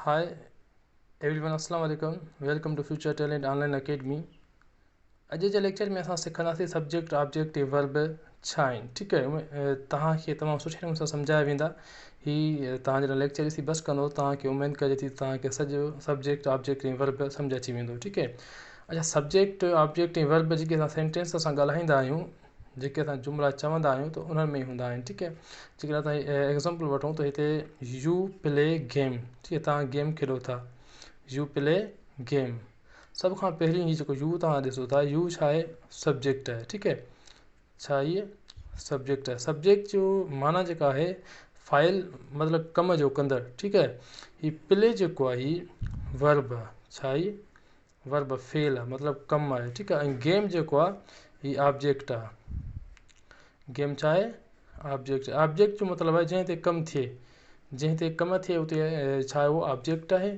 Hi everyone, अस्सलाम वालेकुम. Welcome to future talent online academy. अॼु जे लेक्चर में असां सिखंदासीं सब्जेक्ट ऑब्जेक्ट वर्ब छा आहिनि. ठीकु आहे, तव्हांखे तमामु सुठे नमूने सां सम्झाया वेंदा. ही तव्हां जॾहिं लेक्चर ॾिसी बसि कंदो तव्हांखे उमेदु कजे थी तव्हांखे सॼो सब्जेक्ट ऑब्जेक्ट ऐं वर्ब सम्झ अची वेंदो. ठीकु आहे. अच्छा, सब्जेक्ट ऑब्जेक्ट ऐं वर्ब जेके असां सेंटेंस सां ॻाल्हाईंदा आहियूं, जेके असां जुमिला चवंदा आहियूं त उन्हनि में ई हूंदा आहिनि. ठीकु आहे. जेकॾहिं असां एग्ज़ाम्पल वठूं त हिते यू प्ले गेम. ठीकु आहे, तव्हां गेम खेॾो था. U play game. सभ खां पहिरीं ही जेको यू तव्हां ॾिसो था, यू छा आहे? सब्जेक्ट आहे. ठीकु आहे. छा इहे सब्जेक्ट आहे. सब्जेक्ट जो माना जेका आहे फाइल मतिलबु कम जो कंदड़. ठीकु आहे. ही प्ले जेको आहे ही वर्ब आहे. छा आहे? वर्ब फेल आहे, मतिलबु कमु आहे. ठीकु आहे. ऐं गेम जेको आहे ही ऑब्जेक्ट आहे. गेम छा आहे? ऑब्जेक्ट. ऑब्जेक्ट जो मतिलबु आहे जंहिं ते कमु थिए, जंहिं ते कमु थिए उते छा आहे उहो ऑब्जेक्ट आहे.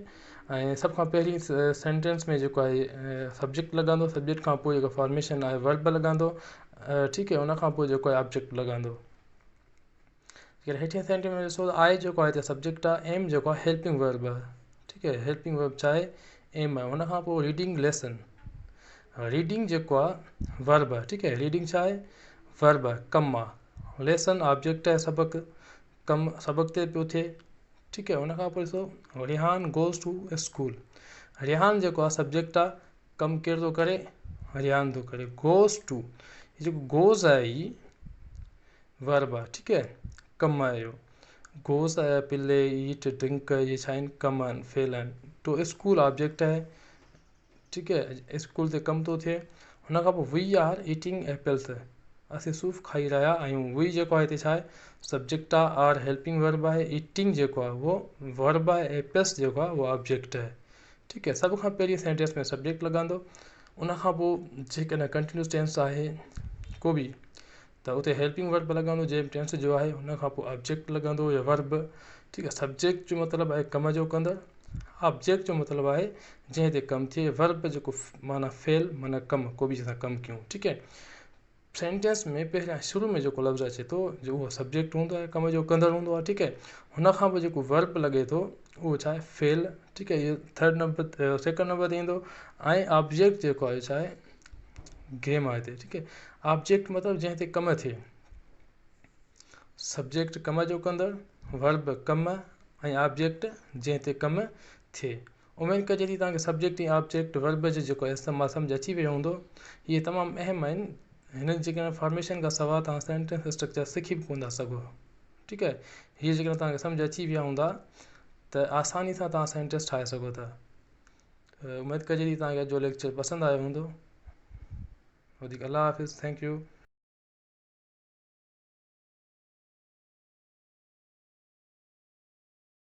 ऐं सभ खां पहिरीं सेंटेंस में जेको आहे सब्जेक्ट लॻंदो. सब्जेक्ट खां पोइ जेको फॉर्मेशन आहे वर्ब लॻंदो. ठीकु आहे. उनखां पोइ जेको आहे ऑब्जेक्ट लॻंदो. हेठियां सेंटेंस में ॾिसो त आई जेको आहे हिते सब्जेक्ट आहे. एम जेको आहे हेल्पिंग वर्ब आहे. ठीकु आहे. हेल्पिंग वर्ब छा आहे? एम आहे. हुनखां पोइ रीडिंग लेसन. रीडिंग जेको आहे वर्ब आहे. ठीकु आहे. रीडिंग छा आहे? वर्ब आहे, कमु आहे. लेसन ऑब्जेक्ट आहे, सबक़ु, कमु सबक़ ते पियो थिए. ठीकु आहे. उनखां पोइ ॾिसो Rihan goes to school. Rihan जेको आहे सब्जेक्ट आहे, कमु केरु थो करे? रिहान थो करे. गोज़ टू, हीउ जेको गोज़ आहे ही वर्ब आहे. ठीकु आहे. कमु आहे इहो. गोज़ आहे, प्ले, ईट, ड्रिंक, इहे छा आहिनि? कमु आहिनि, फेल आहिनि. तो स्कूल ऑब्जेक्ट आहे. ठीकु आहे. स्कूल ते कमु थो थिए. हुनखां पोइ वी आर ईटिंग एपल्स. असीं सूफ़ खाई रहिया आहियूं. वी जेको आहे हिते छा आहे? सब्जेक्ट आहे. आर हेल्पिंग वर्ब आहे. ईटिंग जेको आहे उहो वर्ब आहे. एपल्स जेको आहे उहो ऑब्जेक्ट आहे. ठीकु आहे. सभ खां पहिरीं सेंटेंस में सब्जेक्ट लॻंदो. उनखां पोइ जेकॾहिं कंटिन्यूस टेंस आहे को बि त उते हेल्पिंग वर्ब लॻंदो. जंहिं टेंस जो आहे हुनखां पोइ ऑब्जेक्ट लॻंदो या वर्ब. ठीकु आहे. सब्जेक्ट जो मतिलबु आहे कम जो कंदड़. ऑब्जेक्ट जो मतिलबु आहे जंहिं ते कमु थिए. वर्ब जेको माना फेल, माना कमु, को बि असां कमु कयूं. ठीकु आहे. सेंटेंस में पहिरियां शुरू में जेको लफ़्ज़ अचे थो जो उहो सब्जेक्ट हूंदो आहे, कम जो कंदड़ हूंदो आहे. ठीकु आहे. हुनखां पोइ जेको वर्ब लॻे थो उहो छा आहे? फेल. ठीकु आहे. इहो थर्ड नंबर सेकंड नंबर ते ईंदो. ऐं ऑब्जेक्ट जेको आहे छा आहे? गेम आहे हिते. ठीकु आहे. ऑब्जेक्ट मतिलबु जंहिं ते कमु थिए. सब्जेक्ट कम जो कंदड़, वर्ब कमु ऐं ऑब्जेक्ट जंहिं ते कमु थिए. उमेदु कजे थी तव्हांखे सब्जेक्ट ऐं ऑब्जेक्ट वर्ब जो जेको इस्तेमालु सम्झ अची वियो हूंदो. इहे तमामु अहम आहिनि. हिन जेकॾहिं फॉर्मेशन खां सवाइ तव्हां सेंटेंस स्ट्रक्चर सिखी बि कोन था सघो. ठीकु आहे. हीअ जेकॾहिं तव्हांखे सम्झ अची विया हूंदा त आसानी सां तव्हां सेंटेंस ठाहे सघो था. उमेदु कजे थी तव्हांखे अॼु जो लेक्चर पसंदि आयो हूंदो. वधीक अल्लाह हाफ़िज़. Thank U.